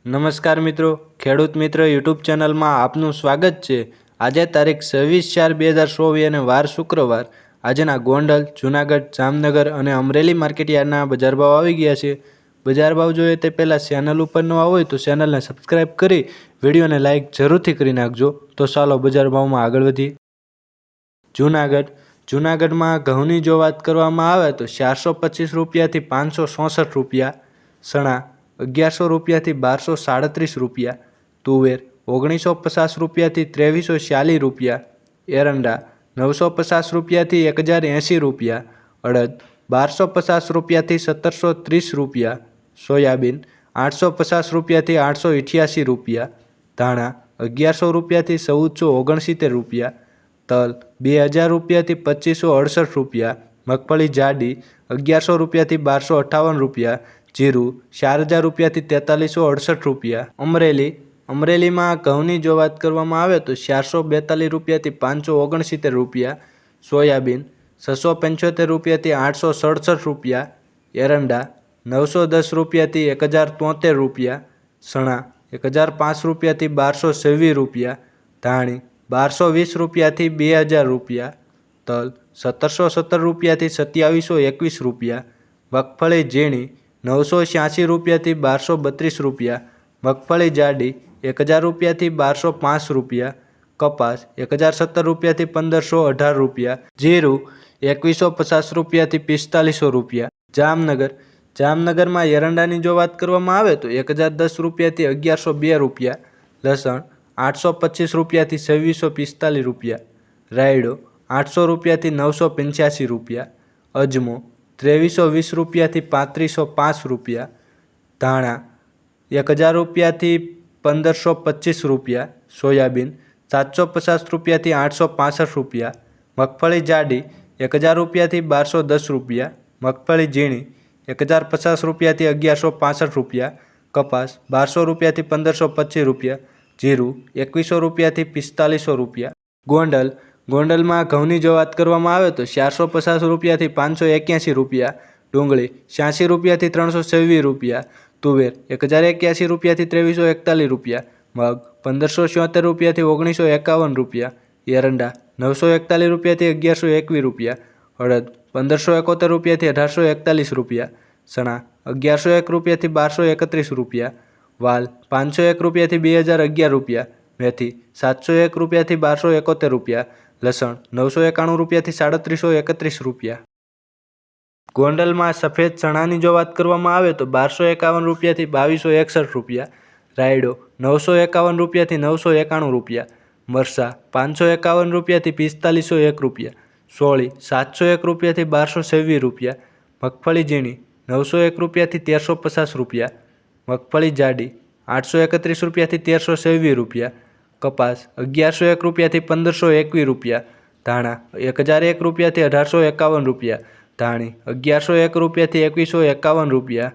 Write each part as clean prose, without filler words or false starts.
નમસ્કાર મિત્રો, ખેડૂત મિત્ર યુટ્યુબ ચેનલમાં આપનું સ્વાગત છે। આજે તારીખ 26/4/2024 અને વાર શુક્રવાર। આજના ગોંડલ, જૂનાગઢ, જામનગર અને અમરેલી માર્કેટયાર્ડના બજાર ભાવ આવી ગયા છે। બજાર ભાવ જોઈએ તે પહેલાં ચેનલ ઉપર નવા હોય તો ચેનલને સબસ્ક્રાઈબ કરી વિડીયોને લાઇક જરૂરથી કરી નાખજો। તો ચાલો બજાર ભાવમાં આગળ વધીએ। જૂનાગઢમાં ઘઉંની જો વાત કરવામાં આવે તો 425 રૂપિયાથી 564 રૂપિયા, ચણા 1100 રૂપિયાથી 1237 રૂપિયા, તુવેર 1950 રૂપિયાથી 2340 રૂપિયા, એરંડા 950 રૂપિયાથી 1080 રૂપિયા, અડદ 1250 રૂપિયાથી 1730 રૂપિયા, સોયાબીન 850 રૂપિયાથી 888 રૂપિયા, ધાણા 1100 રૂપિયાથી 1469 રૂપિયા, તલ 2000 રૂપિયાથી 2568 રૂપિયા, મગફળી જાડી 1100 રૂપિયાથી 1258 રૂપિયા, જીરું 4000 રૂપિયાથી 4368 રૂપિયા। અમરેલીમાં ઘઉંની જો વાત કરવામાં આવે તો 442 રૂપિયાથી 569 રૂપિયા, સોયાબીન 675 રૂપિયાથી 867 રૂપિયા, એરંડા 910 રૂપિયાથી 1073 રૂપિયા, ચણા 1005 રૂપિયાથી 1226 રૂપિયા, ધાણી 1220 રૂપિયાથી 2000 રૂપિયા, તલ 1717 રૂપિયાથી 2721 રૂપિયા, મગફળી ઝીણી 986 રૂપિયાથી 1232 રૂપિયા, મગફળી જાડી 1000 રૂપિયાથી 1205 રૂપિયા, કપાસ 1017 રૂપિયાથી 1518 રૂપિયા, જીરું 2150 રૂપિયાથી 4500 રૂપિયા। જામનગરમાં એરંડાની જો વાત કરવામાં આવે તો 1010 રૂપિયાથી 1102 રૂપિયા, લસણ 825 રૂપિયાથી 2645 રૂપિયા, રાયડો 800 રૂપિયાથી 985 રૂપિયા, અજમો 2320 રૂપિયાથી 3505 રૂપિયા, ધાણા 1000 રૂપિયાથી 1525 રૂપિયા, સોયાબીન 750 રૂપિયાથી 865 રૂપિયા, મગફળી જાડી 1000 રૂપિયાથી 1210 રૂપિયા, મગફળી ઝીણી 1050 રૂપિયાથી 1165 રૂપિયા, કપાસ 1200 રૂપિયાથી 1525 રૂપિયા, જીરું 2100 રૂપિયાથી 4500 રૂપિયા। ગોંડલમાં ઘઉંની જો વાત કરવામાં આવે તો 450 રૂપિયાથી 581 રૂપિયા, ડુંગળી 86 રૂપિયાથી 326 રૂપિયા, તુવેર 1081 રૂપિયાથી 2341 રૂપિયા, મગ 1576 રૂપિયાથી 1951 રૂપિયા, એરંડા 941 રૂપિયાથી 1121 રૂપિયા, અડદ 1571 રૂપિયાથી 1841 રૂપિયા, ચણા 1101 રૂપિયાથી 1231 રૂપિયા, વાલ 501 રૂપિયાથી 2011 રૂપિયા, મેથી 701 રૂપિયાથી 1271 રૂપિયા, લસણ 991 રૂપિયાથી 3731 રૂપિયા। ગોંડલમાં સફેદ ચણાની જો વાત કરવામાં આવે તો 1251 રૂપિયાથી 2261 રૂપિયા, રાયડો 951 રૂપિયાથી 991 રૂપિયા, મરસા 551 રૂપિયાથી 4501 રૂપિયા, સોળી 701 રૂપિયાથી 1226 રૂપિયા, મગફળી ઝીણી 901 રૂપિયાથી 1350 રૂપિયા, મગફળી જાડી 831 રૂપિયાથી 1326 રૂપિયા, કપાસ 1101 રૂપિયાથી 1521 રૂપિયા, ધાણા 1001 રૂપિયાથી 1851 રૂપિયા, ધાણી 1101 રૂપિયાથી 2151 રૂપિયા,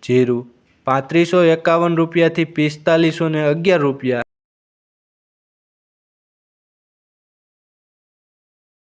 જીરું 3551 રૂપિયાથી 4511 રૂપિયા।